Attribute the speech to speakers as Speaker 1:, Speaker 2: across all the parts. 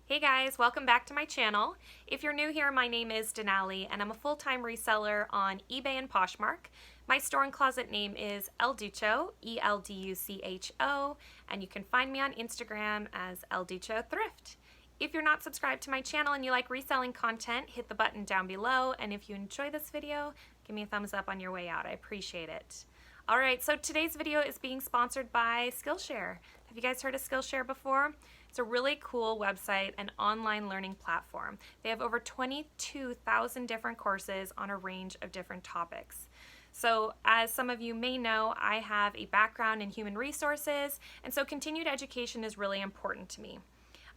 Speaker 1: Hey guys, welcome back to my channel. If you're new here, my name is Denali and I'm a full-time reseller on eBay and Poshmark. My store and closet name is DUCHO, E-L-D-U-C-H-O, and you can find me on Instagram as DUCHO Thrift. If you're not subscribed to my channel and you like reselling content, hit the button down below, and if you enjoy this video, give me a thumbs up on your way out. I appreciate it. Alright, so today's video is being sponsored by Skillshare. Have you guys heard of Skillshare before? It's a really cool website and online learning platform. They have over 22,000 different courses on a range of different topics. So as some of you may know, I have a background in human resources, and so continued education is really important to me.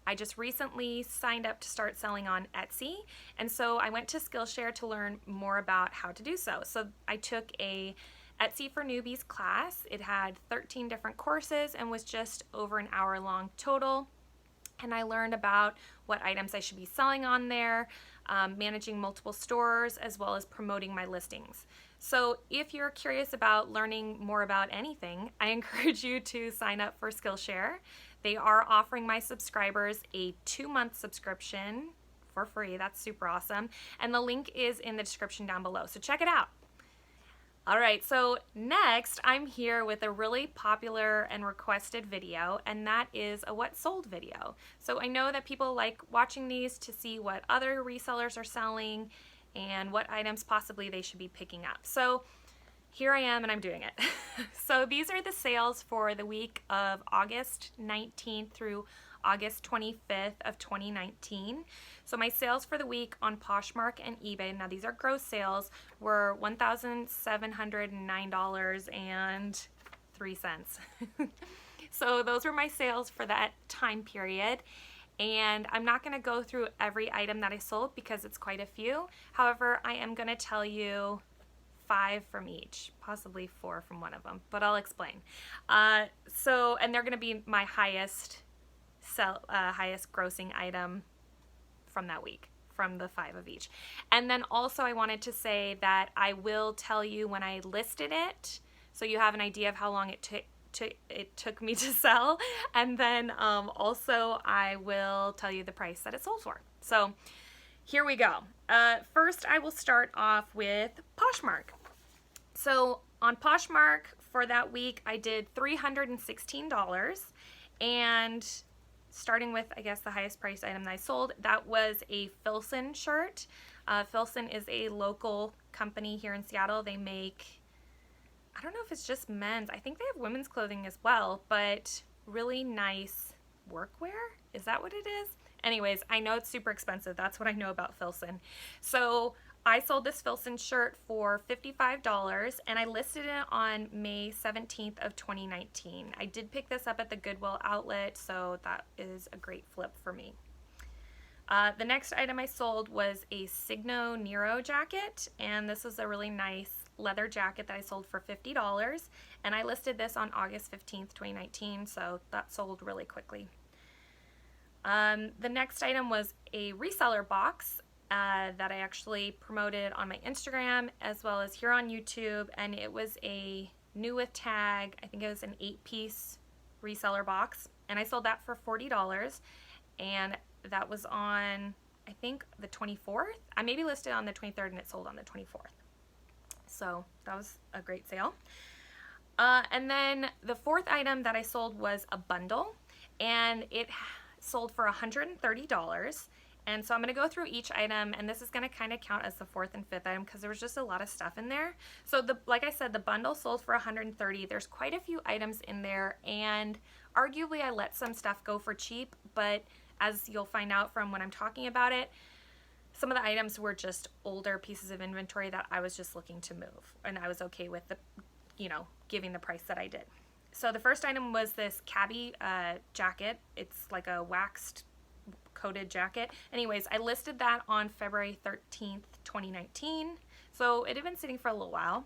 Speaker 1: I just recently signed up to start selling on Etsy, and so I went to Skillshare to learn more about how to do so. So I took a Etsy for Newbies class. It had 13 different courses and was just over an hour long total. And I learned about what items I should be selling on there, managing multiple stores, as well as promoting my listings. So if you're curious about learning more about anything, I encourage you to sign up for Skillshare. They are offering my subscribers a 2-month subscription for free. That's super awesome. And the link is in the description down below, so check it out. Alright, so next I'm here with a really popular and requested video, and that is a what sold video. So I know that people like watching these to see what other resellers are selling and what items possibly they should be picking up. So here I am and I'm doing it. So these are the sales for the week of August 19th through August 25th of 2019. So my sales for the week on Poshmark and eBay, now these are gross sales, were $1,709.03. So those were my sales for that time period. And I'm not going to go through every item that I sold because it's quite a few. However, I am going to tell you 5 from each, possibly 4 from one of them, but I'll explain. And they're going to be my highest grossing item from that week, from the 5 of each. And then also I wanted to say that I will tell you when I listed it, so you have an idea of how long it took me to sell. And then also I will tell you the price that it sold for. So here we go. First I will start off with Poshmark. So on Poshmark for that week I did $316, and starting with, I guess, the highest price item that I sold, that was a Filson shirt. Filson is a local company here in Seattle. They make, I don't know if it's just men's, I think they have women's clothing as well, but really nice workwear. Is that what it is? Anyways, I know it's super expensive. That's what I know about Filson. So I sold this Filson shirt for $55, and I listed it on May 17th of 2019. I did pick this up at the Goodwill outlet, so that is a great flip for me. The next item I sold was a Signo Nero jacket, and this was a really nice leather jacket that I sold for $50, and I listed this on August 15th, 2019, so that sold really quickly. The next item was a reseller box that I actually promoted on my Instagram as well as here on YouTube, and it was a new with tag. I think it was an 8-piece reseller box, and I sold that for $40, and that was on, I think, the 24th. I maybe listed on the 23rd and it sold on the 24th. So that was a great sale. And then the 4th item that I sold was a bundle, and it sold for $130. And so I'm going to go through each item, and this is going to kind of count as the 4th and 5th item because there was just a lot of stuff in there. So like I said, the bundle sold for $130. There's quite a few items in there, and arguably I let some stuff go for cheap, but as you'll find out from when I'm talking about it, some of the items were just older pieces of inventory that I was just looking to move, and I was okay with the, giving the price that I did. So the first item was this cabbie jacket. It's like a waxed coated jacket. Anyways, I listed that on February 13th, 2019. So it had been sitting for a little while.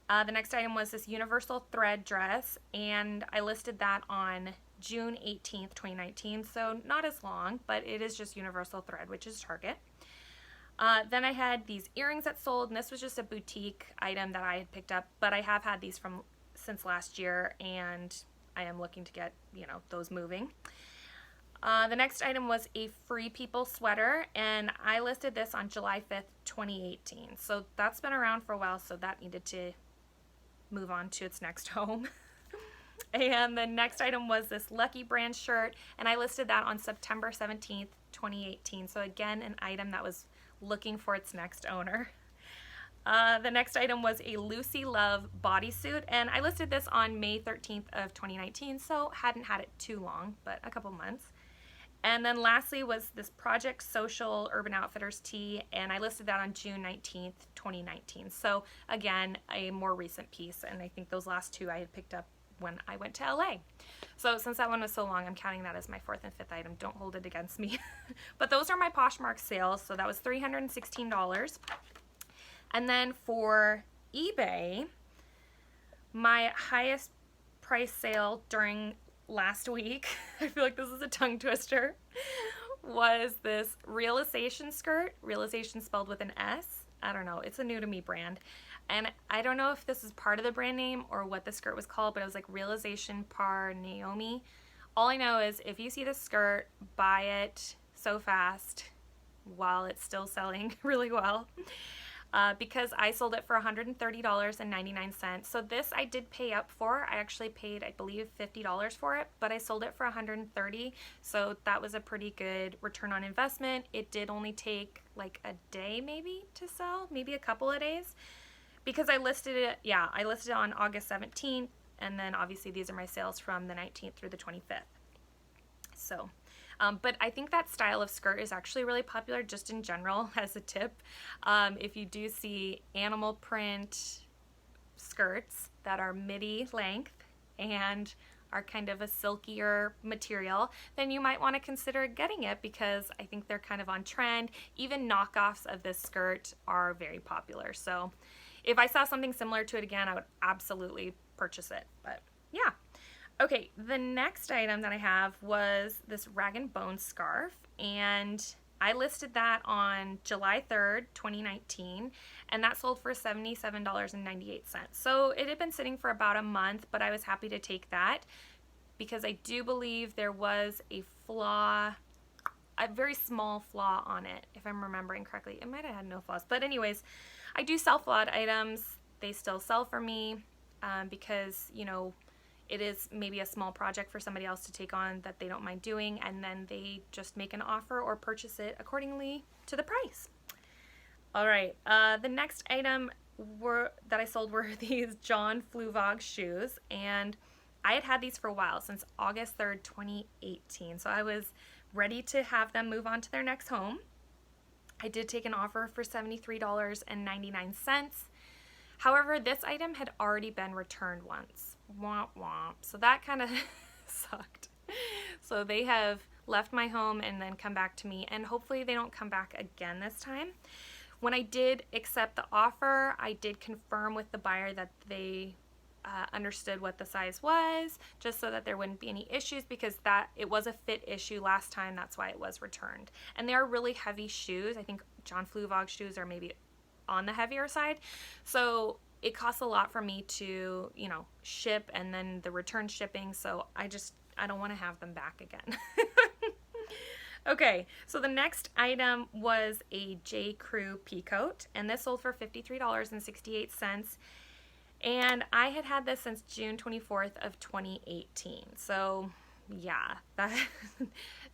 Speaker 1: The next item was this universal thread dress, and I listed that on June 18th, 2019. So not as long, but it is just universal thread, which is Target. Then I had these earrings that sold, and this was just a boutique item that I had picked up, but I have had these since last year, and I am looking to get, those moving. The next item was a Free People sweater, and I listed this on July 5th, 2018. So that's been around for a while, so that needed to move on to its next home. And the next item was this Lucky Brand shirt, and I listed that on September 17th, 2018. So again, an item that was looking for its next owner. The next item was a Lucy Love bodysuit, and I listed this on May 13th of 2019, so hadn't had it too long, but a couple months. And then lastly was this Project Social Urban Outfitters tee, and I listed that on June 19th, 2019. So again, a more recent piece, and I think those last two I had picked up when I went to LA. So since that one was so long, I'm counting that as my fourth and fifth item. Don't hold it against me. But those are my Poshmark sales, so that was $316. And then for eBay, my highest price sale during last week, I feel like this is a tongue twister, was this Realization skirt. Realization spelled with an S. I don't know. It's a new to me brand. And I don't know if this is part of the brand name or what the skirt was called, but it was like Realization par Naomi. All I know is if you see this skirt, buy it so fast while it's still selling really well. Because I sold it for $130.99. So this I did pay up for. I actually paid, I believe, $50 for it, but I sold it for $130. So that was a pretty good return on investment. It did only take like a day maybe to sell, maybe a couple of days, because I listed it, I listed it on August 17th, and then obviously these are my sales from the 19th through the 25th. So but I think that style of skirt is actually really popular just in general as a tip. If you do see animal print skirts that are midi length and are kind of a silkier material, then you might want to consider getting it because I think they're kind of on trend. Even knockoffs of this skirt are very popular. So if I saw something similar to it again, I would absolutely purchase it. But yeah. Okay, the next item that I have was this Rag & Bone scarf, and I listed that on July 3rd, 2019, and that sold for $77.98. So it had been sitting for about a month, but I was happy to take that because I do believe there was a flaw, a very small flaw on it, if I'm remembering correctly. It might have had no flaws, but anyways, I do sell flawed items. They still sell for me because, you know, it is maybe a small project for somebody else to take on that they don't mind doing, and then they just make an offer or purchase it accordingly to the price. All right, the next item that I sold were these John Fluevog shoes, and I had had these for a while, since August 3rd, 2018, so I was ready to have them move on to their next home. I did take an offer for $73.99. However, this item had already been returned once. Womp womp. So that kind of sucked. So they have left my home and then come back to me, and hopefully they don't come back again this time. When I did accept the offer, I did confirm with the buyer that they understood what the size was, just so that there wouldn't be any issues, because it was a fit issue last time. That's why it was returned. And they are really heavy shoes. I think John Fluevog shoes are maybe on the heavier side. So it costs a lot for me to, you know, ship and then the return shipping. So I don't want to have them back again. Okay, so the next item was a J. Crew peacoat, and this sold for $53.68. And I had had this since June 24th of 2018. So yeah,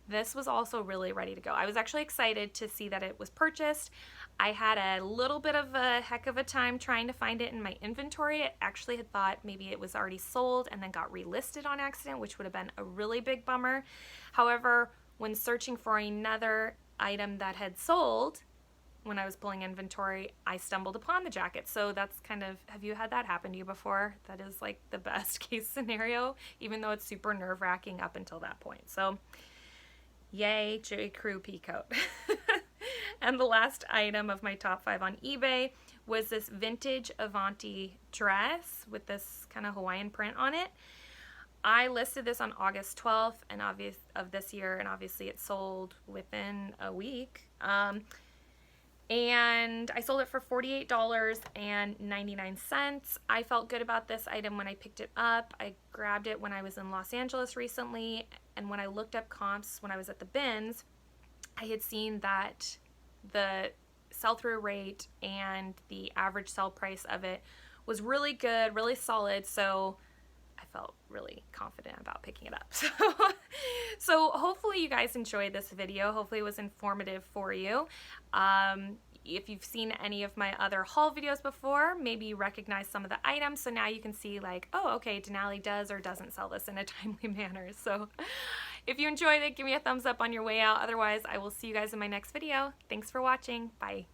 Speaker 1: this was also really ready to go. I was actually excited to see that it was purchased. I had a little bit of a heck of a time trying to find it in my inventory. I actually had thought maybe it was already sold and then got relisted on accident, which would have been a really big bummer. However, when searching for another item that had sold, when I was pulling inventory, I stumbled upon the jacket. So that's kind of, have you had that happen to you before? That is like the best case scenario, even though it's super nerve-wracking up until that point. So yay, J. Crew peacoat. And the last item of my top 5 on eBay was this vintage Avanti dress with this kind of Hawaiian print on it. I listed this on August 12th of this year, and obviously it sold within a week. And I sold it for $48.99. I felt good about this item when I picked it up. I grabbed it when I was in Los Angeles recently, and when I looked up comps when I was at the bins, I had seen that the sell-through rate and the average sell price of it was really good, really solid, so I felt really confident about picking it up. So hopefully you guys enjoyed this video. Hopefully it was informative for you. If you've seen any of my other haul videos before, maybe you recognize some of the items, so now you can see like, oh, okay, Denali does or doesn't sell this in a timely manner. So if you enjoyed it, give me a thumbs up on your way out. Otherwise, I will see you guys in my next video. Thanks for watching. Bye.